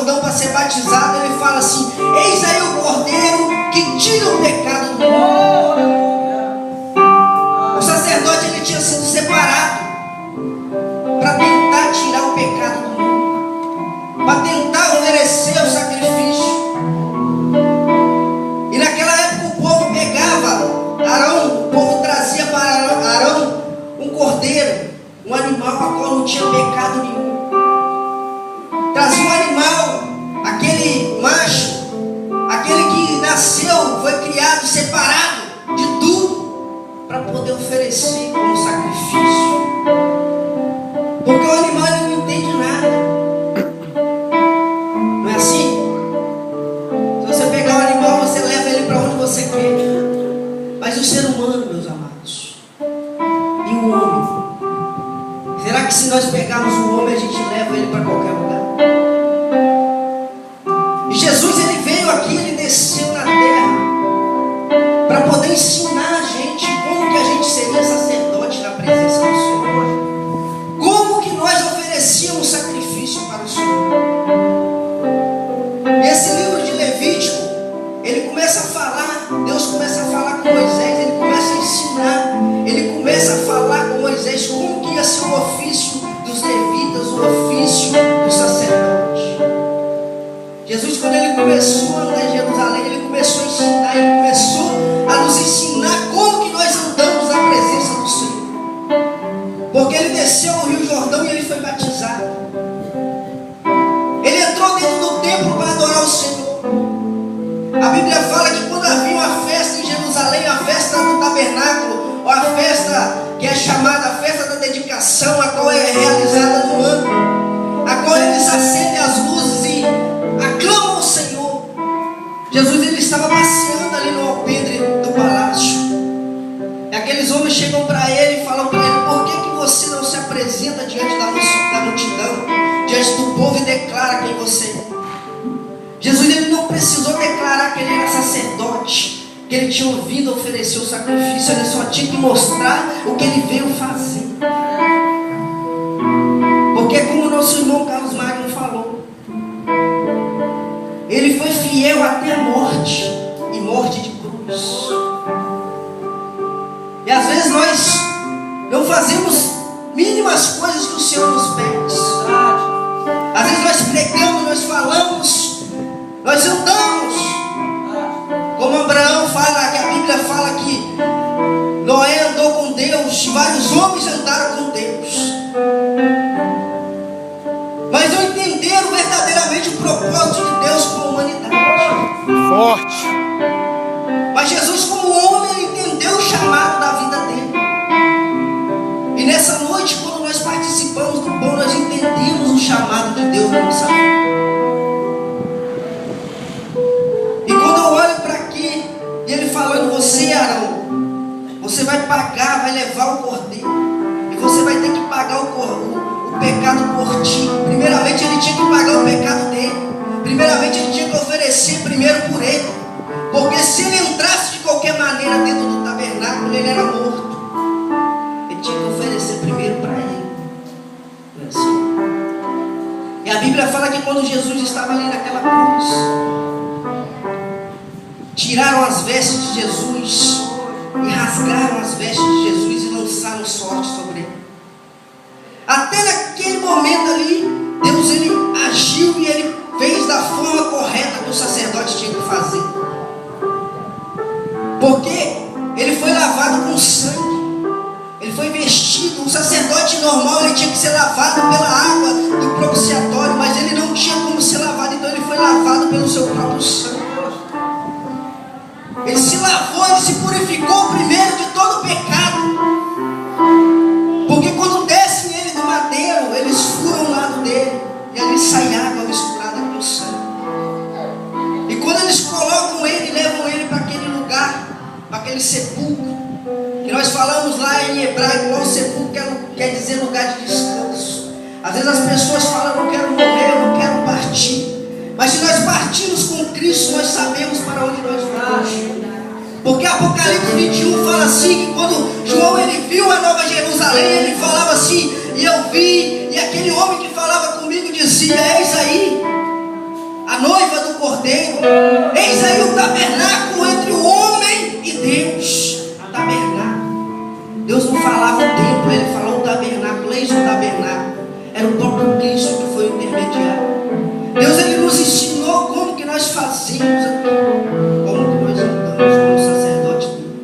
Jordão para ser batizado, ele fala assim: eis aí o Cordeiro que tira o pecado do mundo. O sacerdote, ele tinha sido separado para tentar tirar o pecado do mundo, para tentar oferecer o sacrifício. E naquela época o povo pegava Arão, o povo trazia para Arão um cordeiro, um animal a qual não tinha pecado nenhum. Trazia um animal, aquele macho, aquele que nasceu, foi criado, separado de tudo, para poder oferecer como sacrifício. Porque o animal, ele não entende nada. Não é assim? Se você pegar o animal, você leva ele para onde você quer. Mas o ser humano, meus amados, e o homem, será que se nós pegarmos o homem, a gente leva ele para qualquer lugar? E Jesus, ele veio aqui, ele desceu na terra para poder ensinar a gente como que a gente seria sacerdote na presença do Senhor, como que nós oferecíamos sacrifício para o Senhor. E esse livro de Levítico, ele começa a falar, Deus começa a falar com Moisés, ele começa a ensinar, ele começa a falar com Moisés como que ia ser o ofício dos levitas, o ofício do sacerdote. Jesus, quando ele começou a andar em Jerusalém, ele começou a ensinar, ele começou a nos ensinar como que nós andamos na presença do Senhor. Porque ele desceu ao Rio Jordão e ele foi batizado. Ele entrou dentro do templo para adorar o Senhor. A Bíblia fala que quando havia uma festa em Jerusalém, a festa do tabernáculo, ou a festa que é chamada a festa da dedicação, a qual é realizada no ano, a qual eles acendem as luzes e aclamam o Senhor. Jesus, ele estava passeando ali no alpendre do palácio. E aqueles homens chegam para ele e falam para ele: por que você não se apresenta diante da multidão, diante do povo, e declara quem você é? Jesus, ele não precisou declarar que ele era sacerdote, que ele tinha ouvido oferecer o sacrifício, ele só tinha que mostrar o que ele veio fazer. Porque, como o nosso irmão Carlos Magno falou, ele foi fiel até a morte, e morte de cruz. E às vezes nós não fazemos mínimas coisas que o Senhor nos pede. Às vezes nós pregamos, nós falamos, nós andamos, como Abraão fala, que a Bíblia fala que Noé andou com Deus, vários homens andaram com Deus, mas não entenderam verdadeiramente o propósito de Deus com a humanidade. Forte. Mas Jesus, como homem, ele entendeu o chamado da vida dele. E nessa noite, quando nós participamos do pão, nós entendemos o chamado de Deus na nossa vida. E quando eu olho para aqui, e ele falando: você, Arão, você vai pagar, vai levar o cordeiro, e você vai ter que pagar o pecado por ti. Primeiramente ele tinha que pagar o pecado dele. Primeiramente ele tinha que oferecer primeiro por ele. Porque se ele entrasse de qualquer maneira dentro do tabernáculo, ele era morto. Ele tinha que oferecer primeiro para ele. Não é assim? E a Bíblia fala que quando Jesus estava ali naquela cruz, tiraram as vestes de Jesus e rasgaram as vestes de Jesus e lançaram sorte sobre ele. Até naquele momento ali, Deus, ele agiu e ele fez da forma correta que o sacerdote tinha que fazer. Porque ele foi lavado com sangue, ele foi vestido. O sacerdote normal, ele tinha que ser lavado pela água do propiciatório, mas ele não tinha como ser lavado, então ele foi lavado pelo seu próprio sangue. Ele se lavou, ele se purificou primeiro de todo o pecado. Porque quando descem ele do madeiro, eles furam o lado dele e ali sai água misturada com sangue. E quando eles colocam ele, levam ele para aquele lugar, para aquele sepulcro, que nós falamos lá em hebraico, o sepulcro quer dizer lugar de descanso. Às vezes as pessoas falam: eu não quero morrer, eu não quero partir. Mas se nós partirmos com Cristo, nós sabemos para onde nós vamos. Porque Apocalipse 21 fala assim, que quando João ele viu a Nova Jerusalém, ele falava assim: e eu vi, e aquele homem que falava comigo dizia: eis aí tabernáculo entre o homem e Deus. Tabernáculo. Deus não falava o templo, ele falou o tabernáculo. Eis o tabernáculo. Era o próprio Cristo que foi o intermediário. Deus, ele nos ensinou como que nós fazemos aqui, como que nós andamos como sacerdote dele.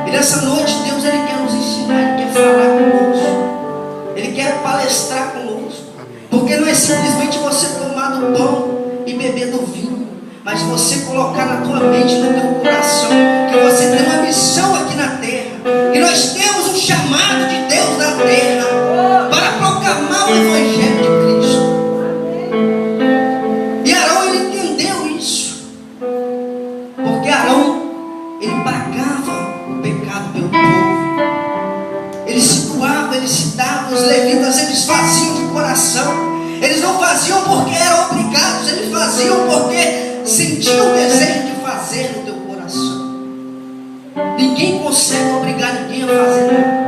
E nessa noite Deus, ele quer nos ensinar, ele quer falar conosco, ele quer palestrar conosco, porque não é simplesmente você tomar do pão e beber do vinho, mas você colocar na tua mente, no teu coração, que você tem uma missão aqui na terra, que nós temos um chamado de Deus na terra para proclamar o Evangelho de Cristo. E Arão, ele entendeu isso, porque Arão, ele pagava o pecado pelo povo, ele se doava, ele se dava. Os levitas, eles faziam de coração, eles não faziam porque eram obrigados, eles faziam porque sentiam o desejo de fazer no teu coração. Ninguém consegue obrigar ninguém a fazer nada,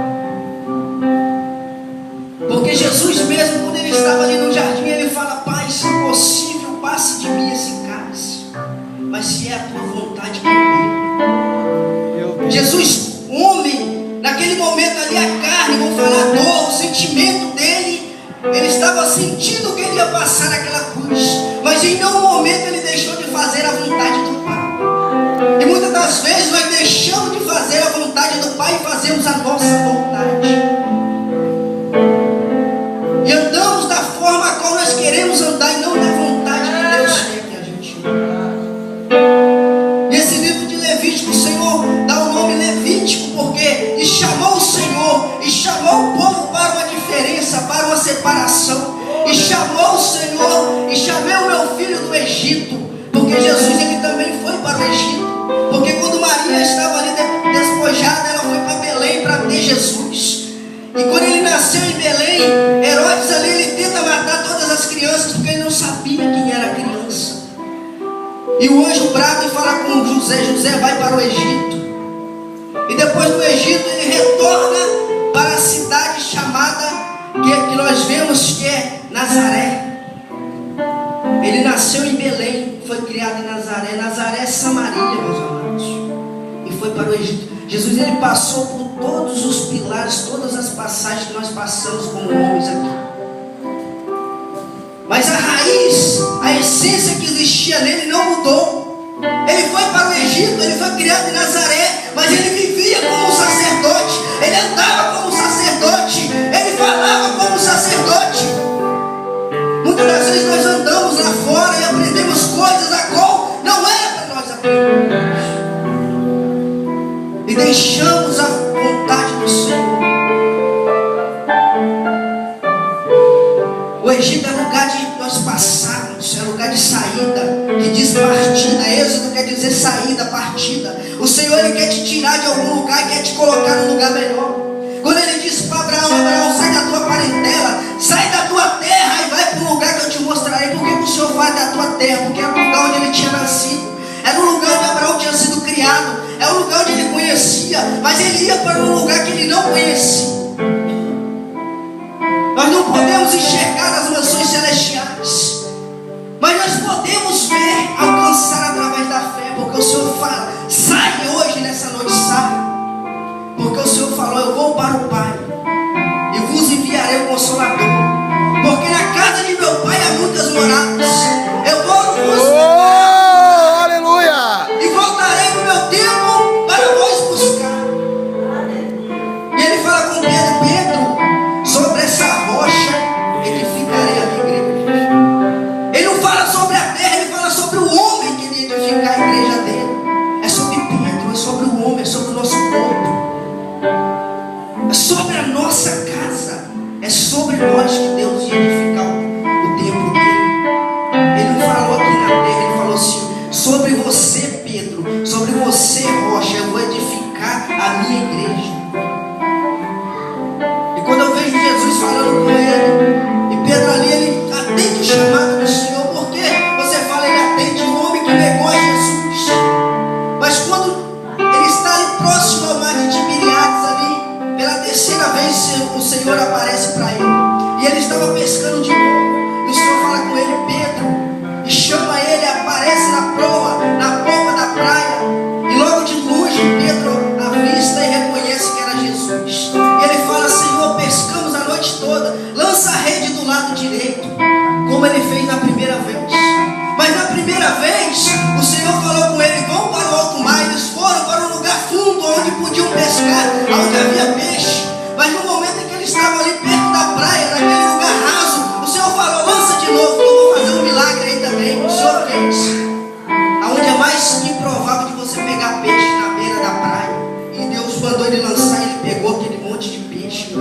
porque Jesus mesmo, quando ele estava ali no jardim, ele fala: Pai, se possível, passe de mim esse cálice, mas se é a tua vontade que eu bebo. Jesus, homem, naquele momento ali, a carne, vou falar, a dor, o sentimento dele, ele estava sentindo que ele ia passar naquela cruz, mas em nenhum momento ele deixou de fazer a vontade do Pai. E muitas das vezes nós deixamos de fazer a vontade do Pai e fazemos a nossa vontade. E andamos da forma a qual nós queremos andar e não da vontade que Deus quer que a gente ande. Nesse livro de Levítico, o Senhor dá o nome Levítico porque e chamou o Senhor, e chamou o povo para uma diferença, para uma separação. E chamou o Senhor, e chamei o meu filho do Egito, porque Jesus, ele também foi para o Egito. Porque quando Maria estava ali despojada, ela foi para Belém para ter Jesus. E quando ele nasceu em Belém, Herodes ali, ele tenta matar todas as crianças, porque ele não sabia quem era criança. E o anjo brava e fala com José: José, vai para o Egito. E depois do Egito ele retorna para a cidade chamada, que nós vemos que é Nazaré. Ele nasceu em Belém, foi criado em Nazaré. Nazaré é Samaria, meus amados. E foi para o Egito. Jesus, ele passou por todos os pilares, todas as passagens que nós passamos como homens aqui. Mas a raiz, a essência que existia nele não mudou. Ele foi para o Egito, ele foi criado em Nazaré, mas ele vivia como sacerdote, ele andava como sacerdote, ele falava como sacerdote. Muitas das vezes nós andamos lá fora e aprendemos coisas a qual não era para nós aprendermos. E deixamos a vontade do Senhor. O Egito é lugar de nós passarmos, é lugar de saída, que diz partida. Êxodo quer dizer saída, partida. O Senhor, ele quer te tirar de algum lugar e quer te colocar num lugar melhor. Quando ele disse para Abraão: Abraão, sai da tua parentela, sai da tua terra e vai para um lugar que eu te mostrarei. Por que o Senhor vai da tua terra? Porque é o lugar onde ele tinha nascido, era o lugar onde Abraão tinha sido criado, é o lugar onde ele conhecia, mas ele ia para um lugar que ele não conhecia. Nós não podemos enxergar as mansões celestiais, mas nós podemos ver, alcançar através da fé, porque o Senhor fala: sai hoje, nessa noite, sai. Porque o Senhor falou: eu vou para o Pai e vos enviarei o Consolador, porque na casa de meu Pai há muitas moradas. Eu vou vos aleluia! E voltarei no meu tempo para vos buscar. E ele fala com Pedro: Pedro, sobre essa rocha edificarei a minha igreja. Ele não fala sobre a terra, ele fala sobre o homem que ele edificar a igreja dele. É sobre Pedro, é sobre o homem, é sobre o nosso corpo, é sobre a nossa casa, é sobre nós que Deus ia edificar o templo dele. Ele não falou aqui na terra, ele falou assim: sobre você, Pedro, sobre você, rocha, eu vou edificar a minha igreja. E quando eu vejo Jesus falando com ele, e Pedro ali, ele atende o chamado do Senhor, porque você fala, ele atende o homem que negou a Jesus. Mas quando ele está ali próximo ao mar de Tiberíades, ali, pela terceira vez o Senhor aparece para ele, e ele está comer peixe. Mas no momento em que eles estavam ali perto da praia, naquele lugar raso, o Senhor falou: lança de novo, que eu vou fazer um milagre aí também. O Senhor fez. Aonde é mais improvável de você pegar peixe na beira da praia. E Deus mandou ele lançar, ele pegou aquele monte de peixe.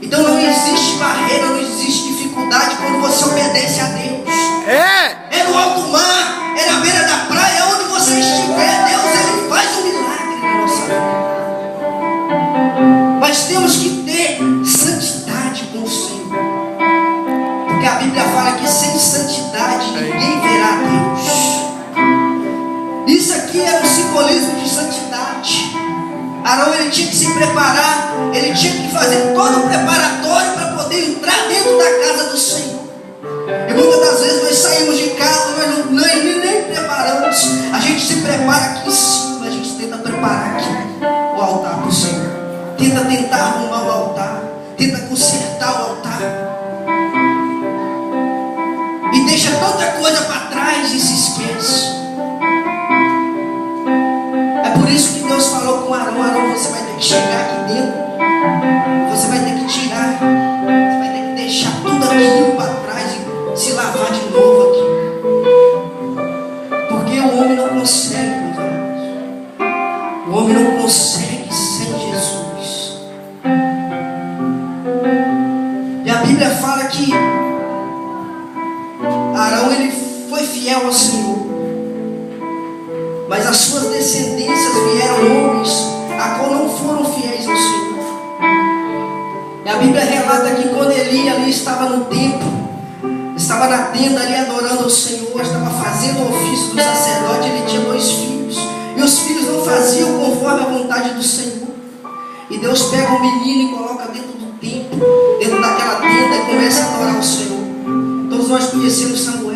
Então não existe barreira, não existe dificuldade quando você obedece a Deus. É no alto mar, é na beira da praia, onde você estiver, Deus ele faz um milagre na nossa vida. Mas temos que ter santidade com o Senhor. Porque a Bíblia fala que sem santidade ninguém verá Deus. Isso aqui é um simbolismo de santidade. Arão ele tinha que se preparar, ele tinha que fazer todo o preparatório para poder entrar dentro da casa do Senhor. E muitas das vezes nós saímos de casa, nós nem preparamos. A gente se prepara aqui em cima, a gente tenta preparar aqui o altar para o Senhor. Tenta arrumar o altar, tenta consertar o altar. E deixa tanta coisa para trás e se esquece. É por isso que Deus falou com Arão: Arão, você vai ter que chegar aqui dentro, você vai ter que tirar, você vai ter que deixar tudo aquilo para trás e se lavar de novo aqui. Porque o homem não consegue, meus amados. O homem não consegue sem Jesus. E a Bíblia fala que Arão ele foi fiel ao Senhor, mas as suas descendências vieram homens a qual não foram fiéis ao Senhor. E a Bíblia relata que quando Eli ali estava no templo, estava na tenda ali adorando ao Senhor, estava fazendo o ofício do sacerdote, ele tinha 2 filhos. E os filhos não faziam conforme a vontade do Senhor. E Deus pega o menino e coloca dentro do templo, dentro daquela tenda, e começa a adorar o Senhor. Todos nós conhecemos Samuel.